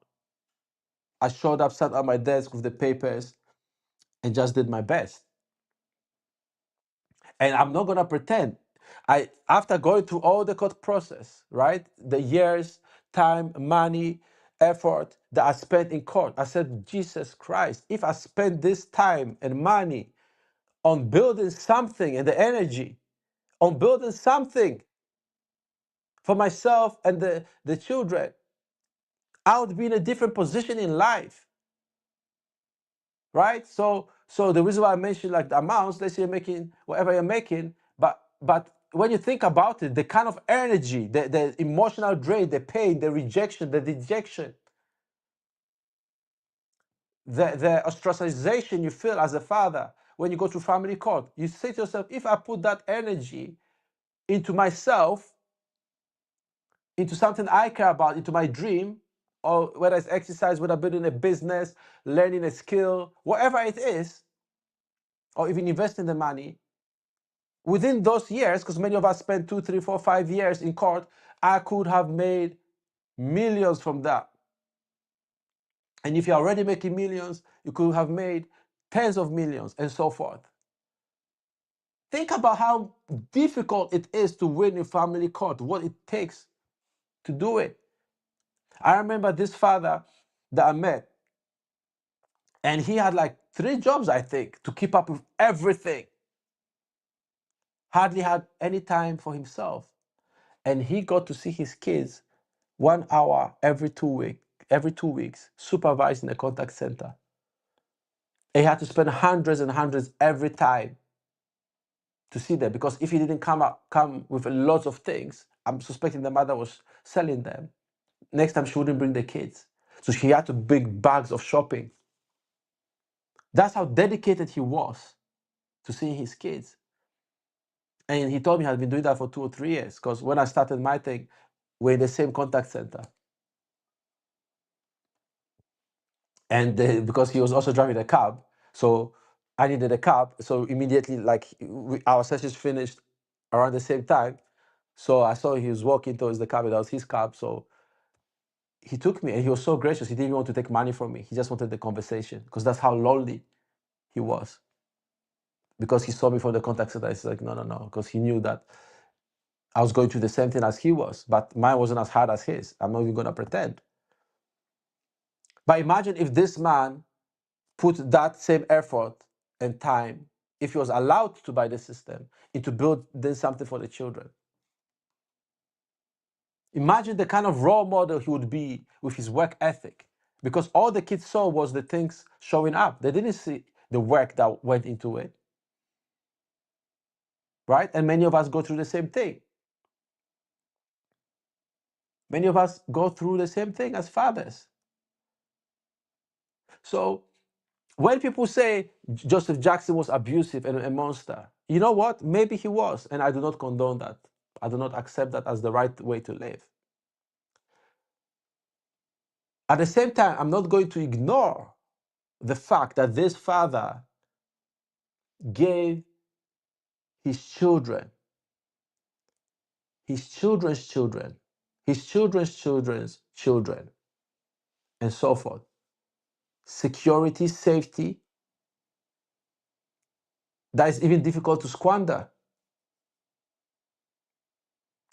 I showed up, sat at my desk with the papers, and just did my best. And I'm not gonna pretend. After going through all the court process, right? The years, time, money, effort that I spent in court, I said, Jesus Christ, if I spend this time and money on building something and the energy, on building something for myself and the children, I would be in a different position in life, right? So the reason why I mentioned like the amounts, let's say you're making whatever you're making, but when you think about it, the kind of energy, the emotional drain, the pain, the rejection, the dejection, the ostracization you feel as a father when you go to family court, you say to yourself, if I put that energy into myself, into something I care about, into my dream, or whether it's exercise, whether building a business, learning a skill, whatever it is, or even investing the money, within those years, because many of us spend 2, 3, 4, 5 years in court, I could have made millions from that. And if you're already making millions, you could have made tens of millions and so forth. Think about how difficult it is to win in family court, what it takes to do it. I remember this father that I met, and he had like 3 jobs, I think, to keep up with everything. Hardly had any time for himself. And he got to see his kids 1 hour every 2 weeks, supervising a contact center. He had to spend hundreds and hundreds every time to see them, because if he didn't come with lots of things, I'm suspecting the mother was selling them. Next time she wouldn't bring the kids. So she had to bring bags of shopping. That's how dedicated he was. to see his kids. And he told me he had been doing that for 2 or 3 years, because when I started my thing, we're in the same contact center. And because he was also driving a cab, so I needed a cab. So immediately, like our sessions finished around the same time. So I saw he was walking towards the cab. That was his cab. So he took me, and he was so gracious. He didn't even want to take money from me. He just wanted the conversation, because that's how lonely he was. Because he saw me from the contact center, he's like, no, no, no, because he knew that I was going through the same thing as he was, but mine wasn't as hard as his. I'm not even going to pretend. But imagine if this man put that same effort and time, if he was allowed to buy the system, into building something for the children. Imagine the kind of role model he would be with his work ethic, because all the kids saw was the things showing up. They didn't see the work that went into it, right? And many of us go through the same thing. Many of us go through the same thing as fathers. So when people say Joseph Jackson was abusive and a monster, you know what? Maybe he was, and I do not condone that. I do not accept that as the right way to live. At the same time, I'm not going to ignore the fact that this father gave his children, his children's children, his children's children's children, and so forth, security, safety, that is even difficult to squander.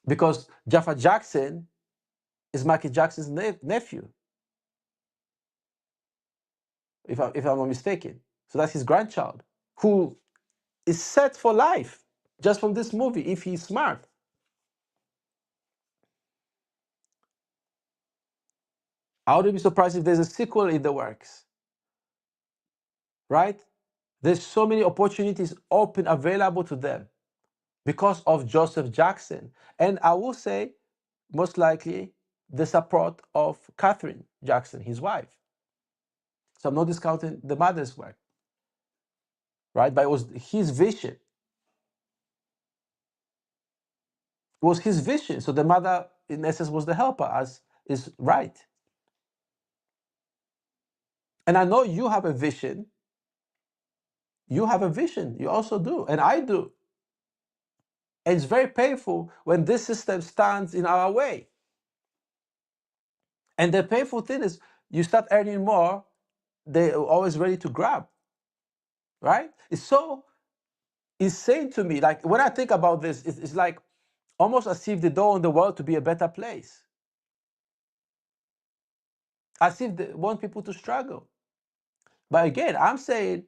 Because Jaffa Jackson is Michael Jackson's nephew, if I'm not mistaken. So that's his grandchild, who is set for life just from this movie, if he's smart. I wouldn't be surprised if there's a sequel in the works, right? There's so many opportunities open, available to them because of Joseph Jackson. And I will say, most likely, the support of Catherine Jackson, his wife. So I'm not discounting the mother's work, right? But it was his vision. It was his vision. So the mother, in essence, was the helper, as is right. And I know you have a vision. You have a vision. You also do. And I do. And it's very painful when this system stands in our way. And the painful thing is, you start earning more, they're always ready to grab, right? It's so insane to me. Like, when I think about this, it's like almost as if they don't want the world to be a better place. As if they want people to struggle. But again, I'm saying,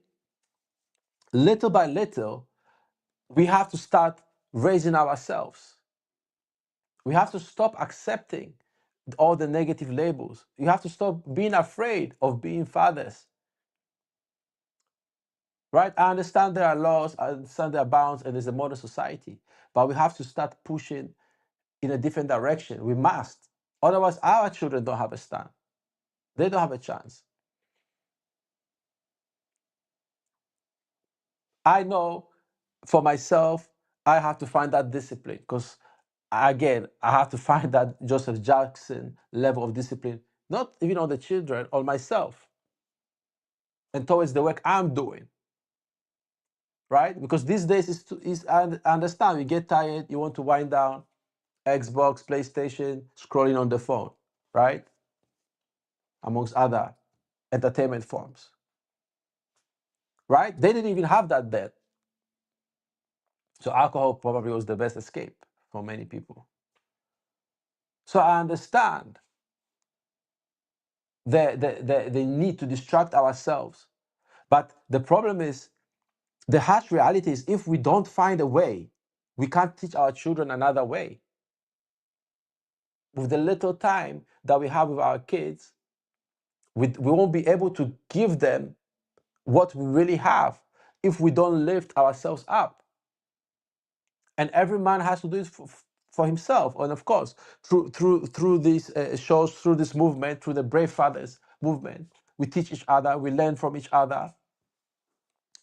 little by little, we have to start raising ourselves. We have to stop accepting all the negative labels. You have to stop being afraid of being fathers. Right? I understand there are laws, I understand there are bounds, and there's a modern society. But we have to start pushing in a different direction. We must. Otherwise, our children don't have a stand. They don't have a chance. I know for myself, I have to find that discipline, because, again, I have to find that Joseph Jackson level of discipline, not even on the children, on myself, and towards the work I'm doing. Right? Because these days, I understand, you get tired, you want to wind down, Xbox, PlayStation, scrolling on the phone, right? Amongst other entertainment forms. Right? They didn't even have that then. So alcohol probably was the best escape for many people. So I understand the need to distract ourselves. But the problem is, the harsh reality is, if we don't find a way, we can't teach our children another way. With the little time that we have with our kids, we won't be able to give them what we really have if we don't lift ourselves up. And every man has to do it for himself. And of course, through these shows, through this movement, through the Brave Fathers movement, we teach each other, we learn from each other,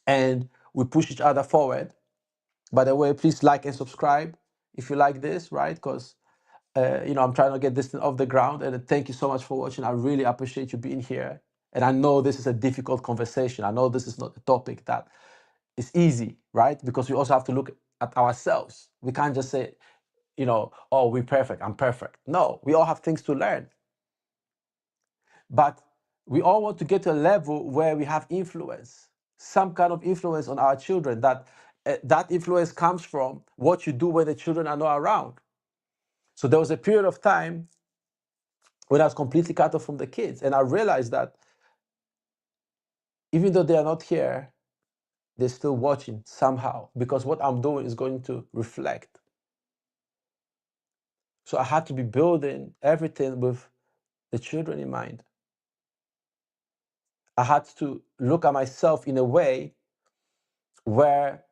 and we push each other forward. By the way, please like and subscribe if you like this, right? Because I'm trying to get this thing off the ground. And thank you so much for watching. I really appreciate you being here. And I know this is a difficult conversation. I know this is not a topic that is easy, right? Because we also have to look at ourselves. We can't just say, oh, we're perfect, I'm perfect. No, we all have things to learn. But we all want to get to a level where we have influence, some kind of influence on our children, that influence comes from what you do when the children are not around. So there was a period of time when I was completely cut off from the kids. And I realized that even though they are not here, they're still watching somehow, because what I'm doing is going to reflect. So I had to be building everything with the children in mind. I had to look at myself in a way where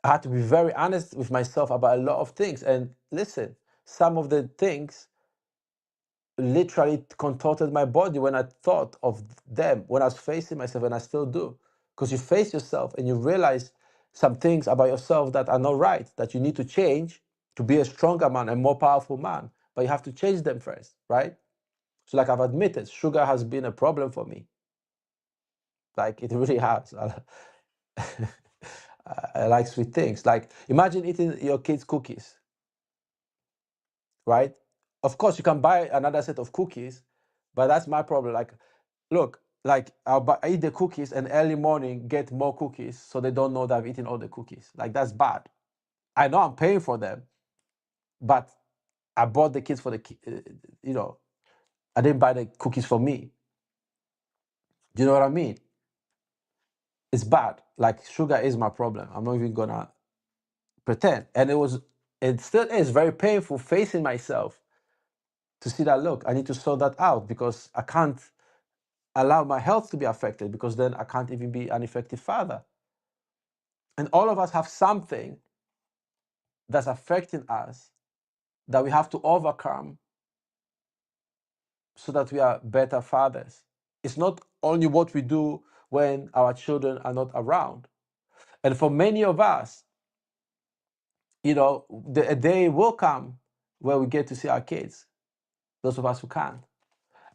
I had to be very honest with myself about a lot of things. And listen, some of the things literally contorted my body when I thought of them, when I was facing myself, and I still do. Because you face yourself and you realize some things about yourself that are not right, that you need to change to be a stronger man, a more powerful man. But you have to change them first, right? So like I've admitted, sugar has been a problem for me. Like it really has. I like sweet things. Like imagine eating your kids' cookies, right? Of course, you can buy another set of cookies, but that's my problem. Like, look, like I eat the cookies and early morning get more cookies, so they don't know that I've eaten all the cookies. Like that's bad. I know I'm paying for them, but I bought the kids for I didn't buy the cookies for me. Do you know what I mean? It's bad. Like sugar is my problem. I'm not even gonna pretend. And it still is very painful facing myself to see that, look, I need to sort that out, because I can't allow my health to be affected, because then I can't even be an effective father. And all of us have something that's affecting us that we have to overcome so that we are better fathers. It's not only what we do when our children are not around. And for many of us, a day will come where we get to see our kids, those of us who can't.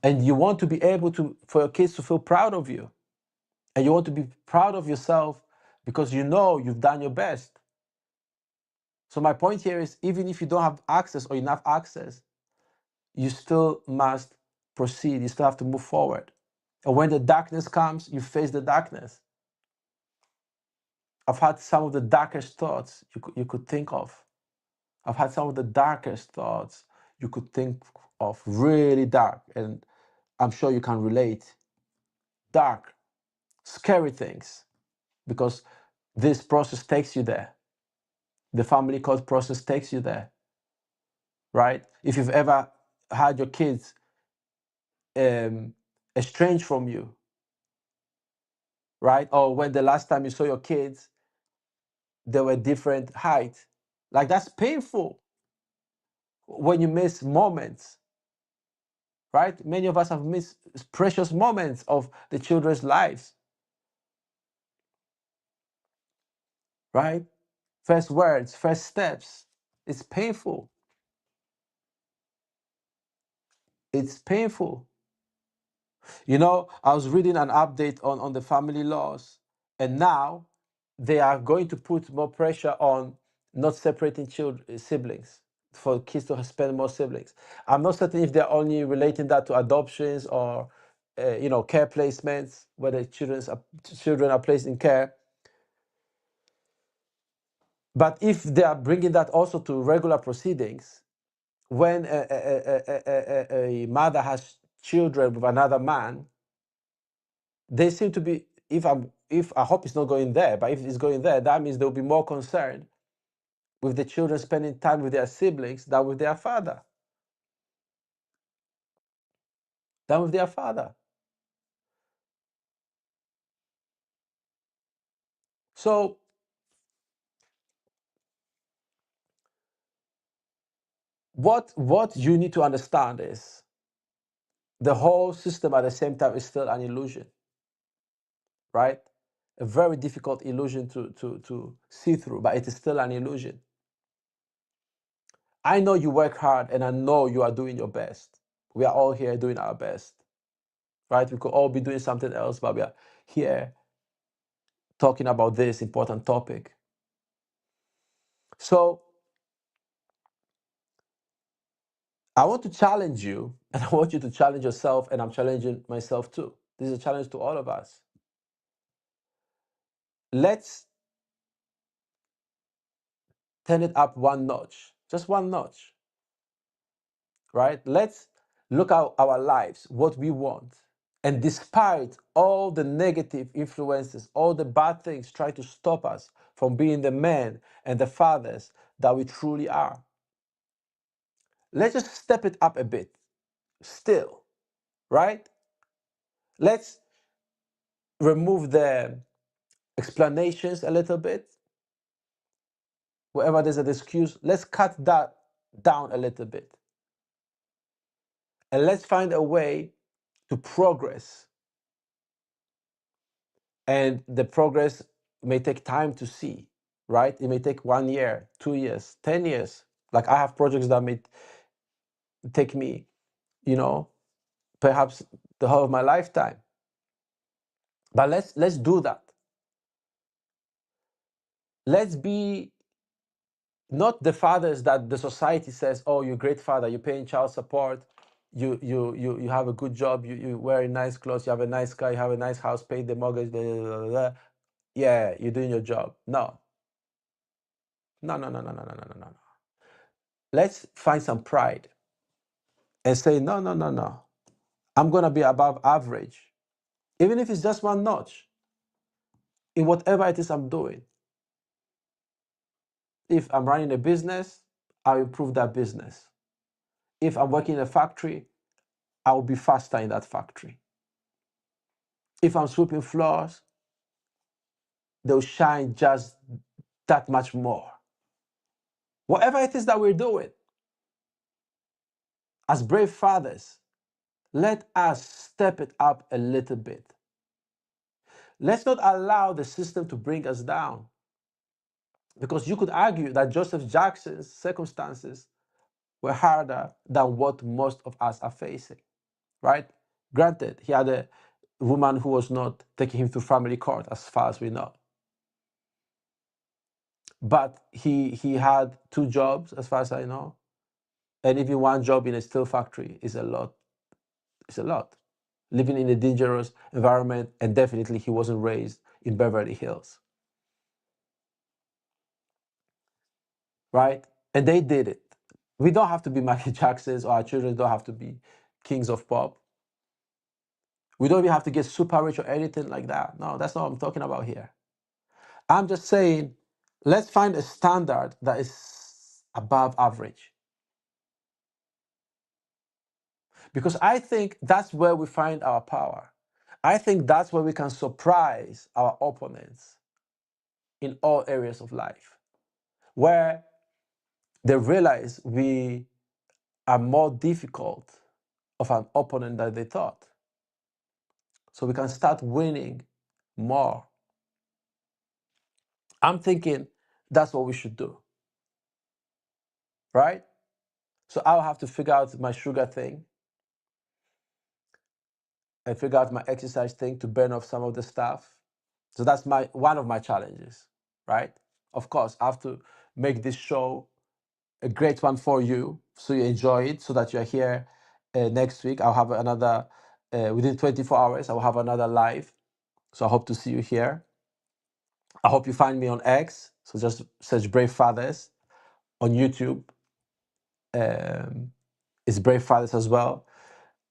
And you want to be able for your kids to feel proud of you. And you want to be proud of yourself because you know you've done your best. So my point here is, even if you don't have access or enough access, you still must proceed. You still have to move forward. And when the darkness comes, you face the darkness. I've had some of the darkest thoughts you could think of. I've had some of the darkest thoughts you could think of, really dark. And I'm sure you can relate. Dark, scary things, because this process takes you there. The family court process takes you there, right? If you've ever had your kids estranged from you, right? Or when the last time you saw your kids, they were different height. Like that's painful when you miss moments, right? Many of us have missed precious moments of the children's lives, right? First words, first steps. It's painful. It's painful. I was reading an update on the family laws, and now they are going to put more pressure on not separating siblings, for kids to spend more siblings. I'm not certain if they're only relating that to adoptions or care placements, where the children are placed in care. But if they are bringing that also to regular proceedings, when a mother has children with another man, they seem to be, if I hope it's not going there, but if it's going there, that means they'll be more concerned with the children spending time with their siblings than with their father. So what you need to understand is the whole system at the same time is still an illusion, right? a very difficult illusion to see through, but it is still an illusion. I know you work hard and I know you are doing your best. We are all here doing our best, right? We could all be doing something else, but we are here talking about this important topic. So I want to challenge you, and I want you to challenge yourself, and I'm challenging myself too. This is a challenge to all of us. Let's turn it up one notch, just one notch, right? Let's look at our lives, what we want. And despite all the negative influences, all the bad things try to stop us from being the men and the fathers that we truly are, let's just step it up a bit still, right? Let's remove the explanations a little bit. Wherever there's an excuse, let's cut that down a little bit. And let's find a way to progress. And the progress may take time to see, right? It may take 1 year, 2 years, 10 years. Like I have projects that may take me, perhaps the whole of my lifetime. But let's do that. Let's be not the fathers that the society says, oh, you're a great father, you're paying child support, you have a good job, you wear nice clothes, you have a nice car, you have a nice house, paid the mortgage, blah, blah, blah, blah. Yeah, you're doing your job. No. No, no, no, no, no, no, no, no, no. Let's find some pride and say, no, no, no, no. I'm going to be above average, even if it's just one notch in whatever it is I'm doing. If I'm running a business, I'll improve that business. If I'm working in a factory, I'll be faster in that factory. If I'm sweeping floors, they'll shine just that much more. Whatever it is that we're doing, as brave fathers, let us step it up a little bit. Let's not allow the system to bring us down. Because you could argue that Joseph Jackson's circumstances were harder than what most of us are facing, right? Granted, he had a woman who was not taking him to family court, as far as we know. But he had 2 jobs, as far as I know. And even 1 job in a steel factory is a lot. It's a lot. Living in a dangerous environment, and definitely he wasn't raised in Beverly Hills. Right? And they did it. We don't have to be Michael Jacksons, or our children don't have to be kings of pop. We don't even have to get super rich or anything like that. No, that's not what I'm talking about here. I'm just saying, let's find a standard that is above average. Because I think that's where we find our power. I think that's where we can surprise our opponents in all areas of life, where they realize we are more difficult of an opponent than they thought. So we can start winning more. I'm thinking that's what we should do, right? So I'll have to figure out my sugar thing and figure out my exercise thing to burn off some of the stuff. So that's one of my challenges, right? Of course, I have to make this show a great one for you, so you enjoy it, so that you're here next week. I'll have another, within 24 hours, I'll have another live. So I hope to see you here. I hope you find me on X. So just search Brave Fathers. On YouTube, it's Brave Fathers as well.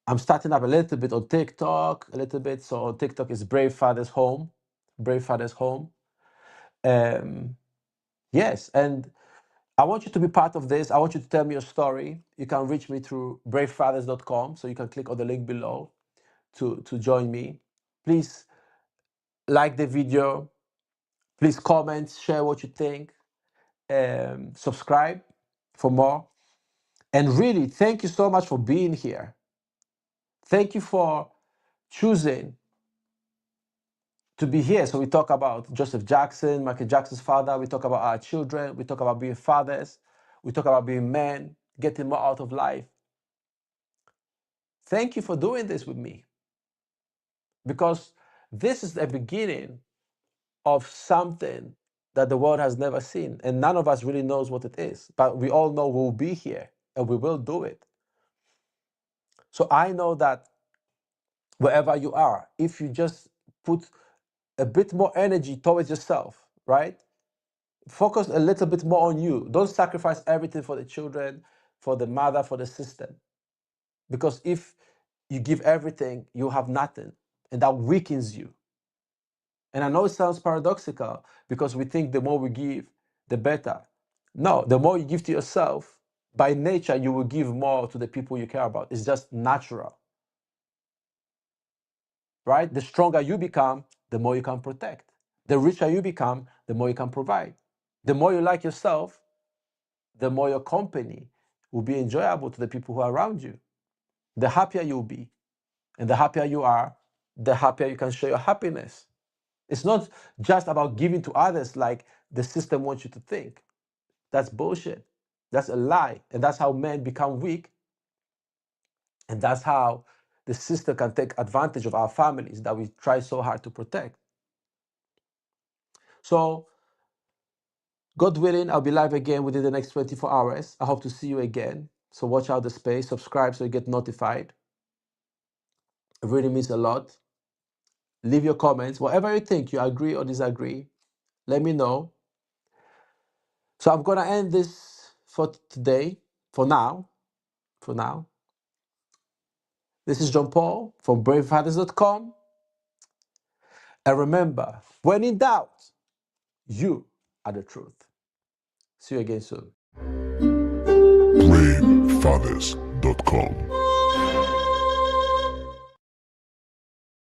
I'm starting up a little bit on TikTok, a little bit. So on TikTok, it's Brave Fathers Home. Brave Fathers Home. Yes, and I want you to be part of this. I want you to tell me your story. You can reach me through bravefathers.com. So you can click on the link below to join me. Please like the video. Please comment, share what you think. Subscribe for more. And really, thank you so much for being here. Thank you for choosing to be here. So we talk about Joseph Jackson, Michael Jackson's father. We talk about our children. We talk about being fathers. We talk about being men, getting more out of life. Thank you for doing this with me, because this is the beginning of something that the world has never seen, and none of us really knows what it is, but we all know we'll be here and we will do it. So I know that wherever you are, if you just put a bit more energy towards yourself, right? Focus a little bit more on you. Don't sacrifice everything for the children, for the mother, for the system. Because if you give everything, you have nothing, and that weakens you. And I know it sounds paradoxical because we think the more we give, the better. No, the more you give to yourself, by nature, you will give more to the people you care about. It's just natural, right? The stronger you become, the more you can protect. The richer you become, the more you can provide. The more you like yourself, the more your company will be enjoyable to the people who are around you. The happier you'll be. And the happier you are, the happier you can share your happiness. It's not just about giving to others like the system wants you to think. That's bullshit. That's a lie. And that's how men become weak. And that's how the system can take advantage of our families that we try so hard to protect. So, God willing, I'll be live again within the next 24 hours. I hope to see you again. So watch out the space, subscribe so you get notified. It really means a lot. Leave your comments. Whatever you think, you agree or disagree, let me know. So I'm gonna end this for today, for now. For now. This is John Paul from bravefathers.com. And remember, when in doubt, you are the truth. See you again soon. BraveFathers.com.